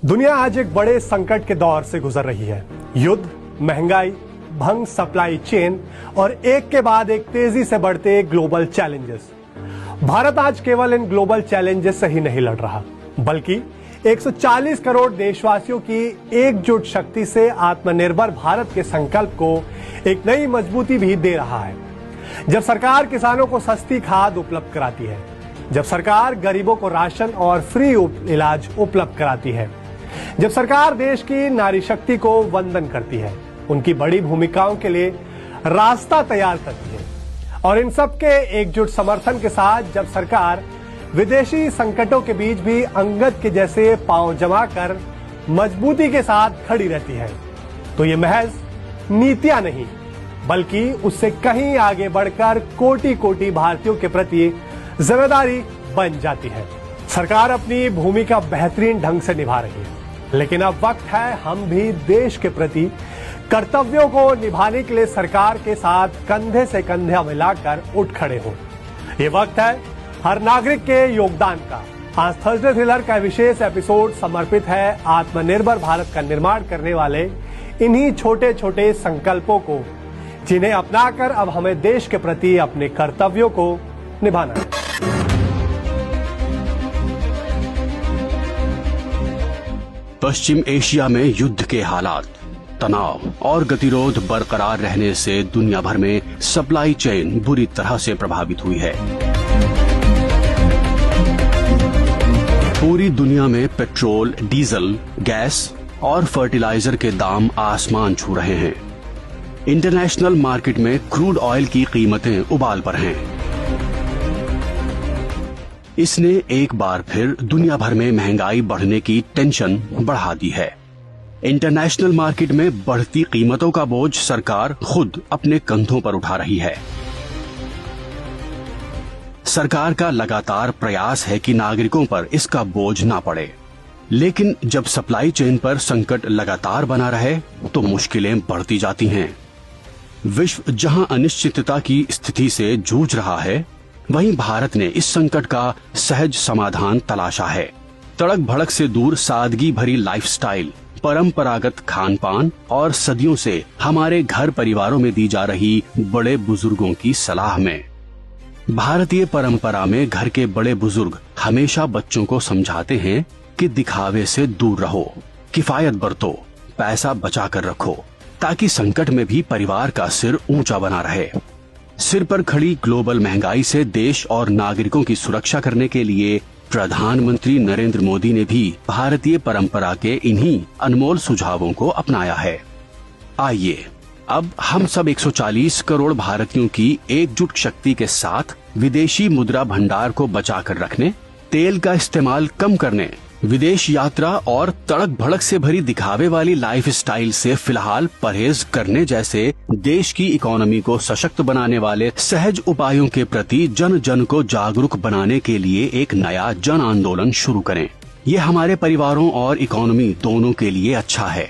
दुनिया आज एक बड़े संकट के दौर से गुजर रही है। युद्ध, महंगाई, भंग सप्लाई चेन और एक के बाद एक तेजी से बढ़ते ग्लोबल चैलेंजेस। भारत आज केवल इन ग्लोबल चैलेंजेस से ही नहीं लड़ रहा, बल्कि 140 करोड़ देशवासियों की एकजुट शक्ति से आत्मनिर्भर भारत के संकल्प को एक नई मजबूती भी दे रहा है। जब सरकार किसानों को सस्ती खाद उपलब्ध कराती है, जब सरकार गरीबों को राशन और फ्री इलाज उपलब्ध कराती है, जब सरकार देश की नारी शक्ति को वंदन करती है, उनकी बड़ी भूमिकाओं के लिए रास्ता तैयार करती है, और इन सब के एकजुट समर्थन के साथ जब सरकार विदेशी संकटों के बीच भी अंगद के जैसे पांव जमा कर मजबूती के साथ खड़ी रहती है, तो ये महज नीतियां नहीं, बल्कि उससे कहीं आगे बढ़कर कोटि कोटि भारतीयों के प्रति जिम्मेदारी बन जाती है। सरकार अपनी भूमिका बेहतरीन ढंग से निभा रही है, लेकिन अब वक्त है हम भी देश के प्रति कर्तव्यों को निभाने के लिए सरकार के साथ कंधे से कंधे मिलाकर उठ खड़े हों। ये वक्त है हर नागरिक के योगदान का। आज थर्सडे थ्रिलर का विशेष एपिसोड समर्पित है आत्मनिर्भर भारत का निर्माण करने वाले इन्हीं छोटे छोटे संकल्पों को, जिन्हें अपनाकर अब हमें देश के प्रति अपने कर्तव्यों को निभाना है। पश्चिम एशिया में युद्ध के हालात, तनाव और गतिरोध बरकरार रहने से दुनिया भर में सप्लाई चेन बुरी तरह से प्रभावित हुई है। पूरी दुनिया में पेट्रोल, डीजल, गैस और फर्टिलाइजर के दाम आसमान छू रहे हैं। इंटरनेशनल मार्केट में क्रूड ऑयल की कीमतें उबाल पर हैं। इसने एक बार फिर दुनिया भर में महंगाई बढ़ने की टेंशन बढ़ा दी है। इंटरनेशनल मार्केट में बढ़ती कीमतों का बोझ सरकार खुद अपने कंधों पर उठा रही है। सरकार का लगातार प्रयास है कि नागरिकों पर इसका बोझ ना पड़े, लेकिन जब सप्लाई चेन पर संकट लगातार बना रहे तो मुश्किलें बढ़ती जाती हैं। विश्व जहां अनिश्चितता की स्थिति से जूझ रहा है, वहीं भारत ने इस संकट का सहज समाधान तलाशा है। तड़क भड़क से दूर सादगी भरी लाइफस्टाइल, परंपरागत खान पान और सदियों से हमारे घर परिवारों में दी जा रही बड़े बुजुर्गों की सलाह में। भारतीय परंपरा में घर के बड़े बुजुर्ग हमेशा बच्चों को समझाते हैं कि दिखावे से दूर रहो, किफायत बरतो, पैसा बचा कर रखो, ताकि संकट में भी परिवार का सिर ऊंचा बना रहे। सिर पर खड़ी ग्लोबल महंगाई से देश और नागरिकों की सुरक्षा करने के लिए प्रधानमंत्री नरेंद्र मोदी ने भी भारतीय परंपरा के इन्हीं अनमोल सुझावों को अपनाया है। आइए अब हम सब 140 करोड़ भारतीयों की एकजुट शक्ति के साथ विदेशी मुद्रा भंडार को बचाकर रखने, तेल का इस्तेमाल कम करने, विदेश यात्रा और तड़क भड़क से भरी दिखावे वाली लाइफस्टाइल से फिलहाल परहेज करने जैसे देश की इकोनॉमी को सशक्त बनाने वाले सहज उपायों के प्रति जन जन को जागरूक बनाने के लिए एक नया जन आंदोलन शुरू करें। ये हमारे परिवारों और इकोनॉमी दोनों के लिए अच्छा है।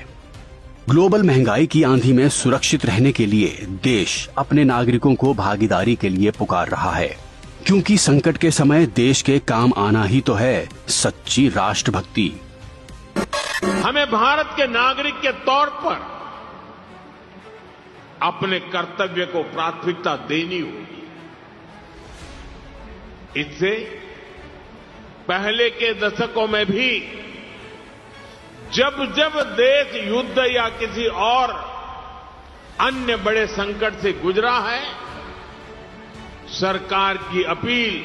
ग्लोबल महंगाई की आंधी में सुरक्षित रहने के लिए देश अपने नागरिकों को भागीदारी के लिए पुकार रहा है, क्योंकि संकट के समय देश के काम आना ही तो है सच्ची राष्ट्रभक्ति। हमें भारत के नागरिक के तौर पर अपने कर्तव्य को प्राथमिकता देनी होगी। इससे पहले के दशकों में भी जब जब देश युद्ध या किसी और अन्य बड़े संकट से गुजरा है, सरकार की अपील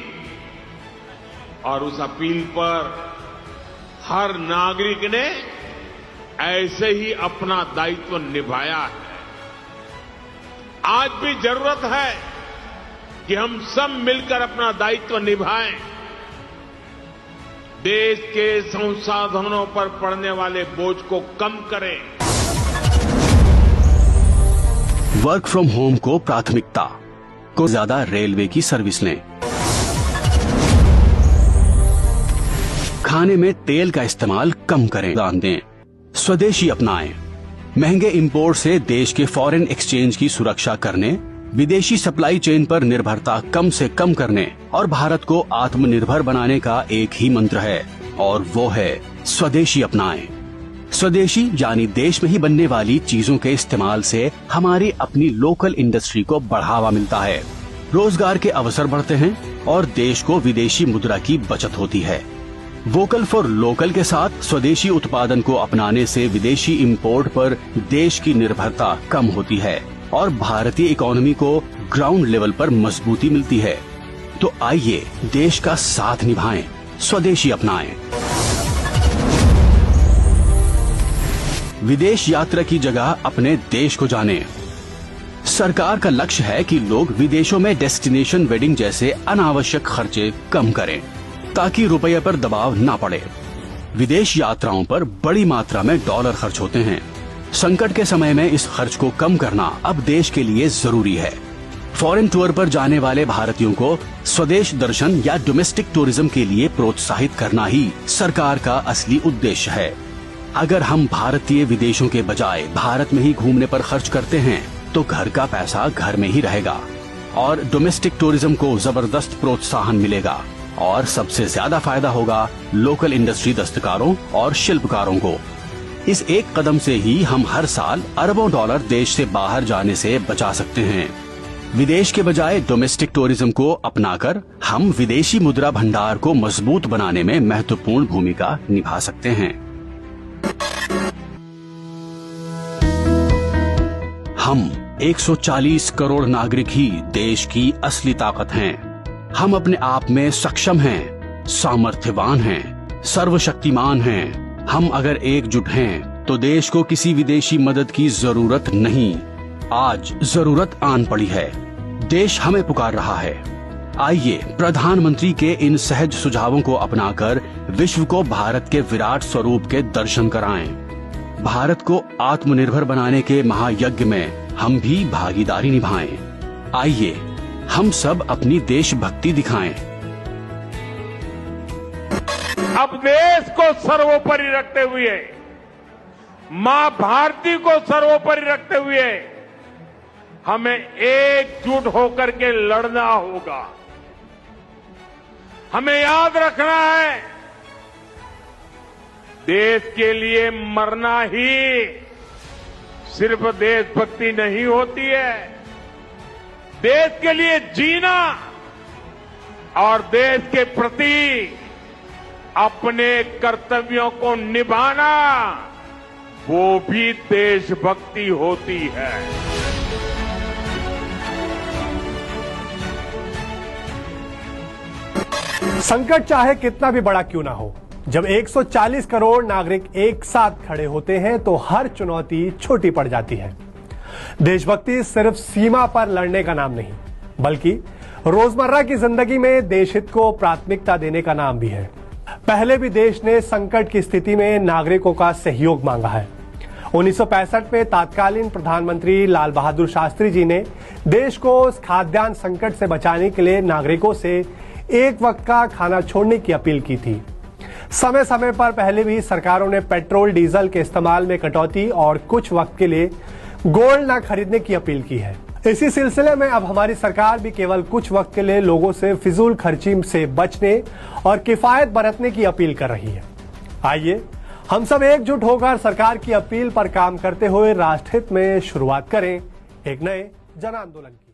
और उस अपील पर हर नागरिक ने ऐसे ही अपना दायित्व निभाया है। आज भी जरूरत है कि हम सब मिलकर अपना दायित्व निभाएं, देश के संसाधनों पर पड़ने वाले बोझ को कम करें। वर्क फ्रॉम होम को प्राथमिकता, को ज्यादा रेलवे की सर्विस लें। खाने में तेल का इस्तेमाल कम करें, दान दें, स्वदेशी अपनाएं। महंगे इंपोर्ट से देश के फॉरेन एक्सचेंज की सुरक्षा करने, विदेशी सप्लाई चेन पर निर्भरता कम से कम करने और भारत को आत्मनिर्भर बनाने का एक ही मंत्र है, और वो है स्वदेशी अपनाएं। स्वदेशी यानी देश में ही बनने वाली चीजों के इस्तेमाल से हमारी अपनी लोकल इंडस्ट्री को बढ़ावा मिलता है, रोजगार के अवसर बढ़ते हैं और देश को विदेशी मुद्रा की बचत होती है। वोकल फॉर लोकल के साथ स्वदेशी उत्पादन को अपनाने से विदेशी इंपोर्ट पर देश की निर्भरता कम होती है और भारतीय इकोनॉमी को ग्राउंड लेवल पर मजबूती मिलती है। तो आइए देश का साथ निभाएं, स्वदेशी अपनाएं। विदेश यात्रा की जगह अपने देश को जानें। सरकार का लक्ष्य है कि लोग विदेशों में डेस्टिनेशन वेडिंग जैसे अनावश्यक खर्चे कम करें ताकि रुपये पर दबाव न पड़े। विदेश यात्राओं पर बड़ी मात्रा में डॉलर खर्च होते हैं। संकट के समय में इस खर्च को कम करना अब देश के लिए जरूरी है। फॉरेन टूर पर जाने वाले भारतीयों को स्वदेश दर्शन या डोमेस्टिक टूरिज्म के लिए प्रोत्साहित करना ही सरकार का असली उद्देश्य है। अगर हम भारतीय विदेशों के बजाय भारत में ही घूमने पर खर्च करते हैं तो घर का पैसा घर में ही रहेगा और डोमेस्टिक टूरिज्म को जबरदस्त प्रोत्साहन मिलेगा और सबसे ज्यादा फायदा होगा लोकल इंडस्ट्री दस्तकारों और शिल्पकारों को। इस एक कदम से ही हम हर साल अरबों डॉलर देश से बाहर जाने से बचा सकते हैं। विदेश के बजाय डोमेस्टिक टूरिज्म को अपनाकर हम विदेशी मुद्रा भंडार को मजबूत बनाने में महत्वपूर्ण भूमिका निभा सकते हैं। हम 140 करोड़ नागरिक ही देश की असली ताकत हैं। हम अपने आप में सक्षम हैं, सामर्थ्यवान हैं, सर्वशक्तिमान हैं। हम अगर एकजुट हैं तो देश को किसी विदेशी मदद की जरूरत नहीं। आज जरूरत आन पड़ी है, देश हमें पुकार रहा है। आइए प्रधानमंत्री के इन सहज सुझावों को अपनाकर विश्व को भारत के विराट स्वरूप के दर्शन कराएं। भारत को आत्मनिर्भर बनाने के महायज्ञ में हम भी भागीदारी निभाएं। आइए हम सब अपनी देशभक्ति दिखाएं। अब देश को सर्वोपरि रखते हुए, मां भारती को सर्वोपरि रखते हुए हमें एकजुट होकर के लड़ना होगा। हमें याद रखना है, देश के लिए मरना ही सिर्फ देशभक्ति नहीं होती है। देश के लिए जीना और देश के प्रति अपने कर्तव्यों को निभाना, वो भी देशभक्ति होती है। संकट चाहे कितना भी बड़ा क्यों ना हो, जब 140 करोड़ नागरिक एक साथ खड़े होते हैं तो हर चुनौती छोटी पड़ जाती है। देशभक्ति सिर्फ सीमा पर लड़ने का नाम नहीं, बल्कि रोजमर्रा की जिंदगी में देश हित को प्राथमिकता देने का नाम भी है। पहले भी देश ने संकट की स्थिति में नागरिकों का सहयोग मांगा है। 1965 में तत्कालीन प्रधानमंत्री लाल बहादुर शास्त्री जी ने देश को उस खाद्यान्न संकट से बचाने के लिए नागरिकों से एक वक्त का खाना छोड़ने की अपील की थी। समय समय पर पहले भी सरकारों ने पेट्रोल डीजल के इस्तेमाल में कटौती और कुछ वक्त के लिए गोल्ड न खरीदने की अपील की है। इसी सिलसिले में अब हमारी सरकार भी केवल कुछ वक्त के लिए लोगों से फिजूल खर्ची से बचने और किफायत बरतने की अपील कर रही है। आइए हम सब एकजुट होकर सरकार की अपील पर काम करते हुए राष्ट्र हित में शुरुआत करें एक नए जन आंदोलन की।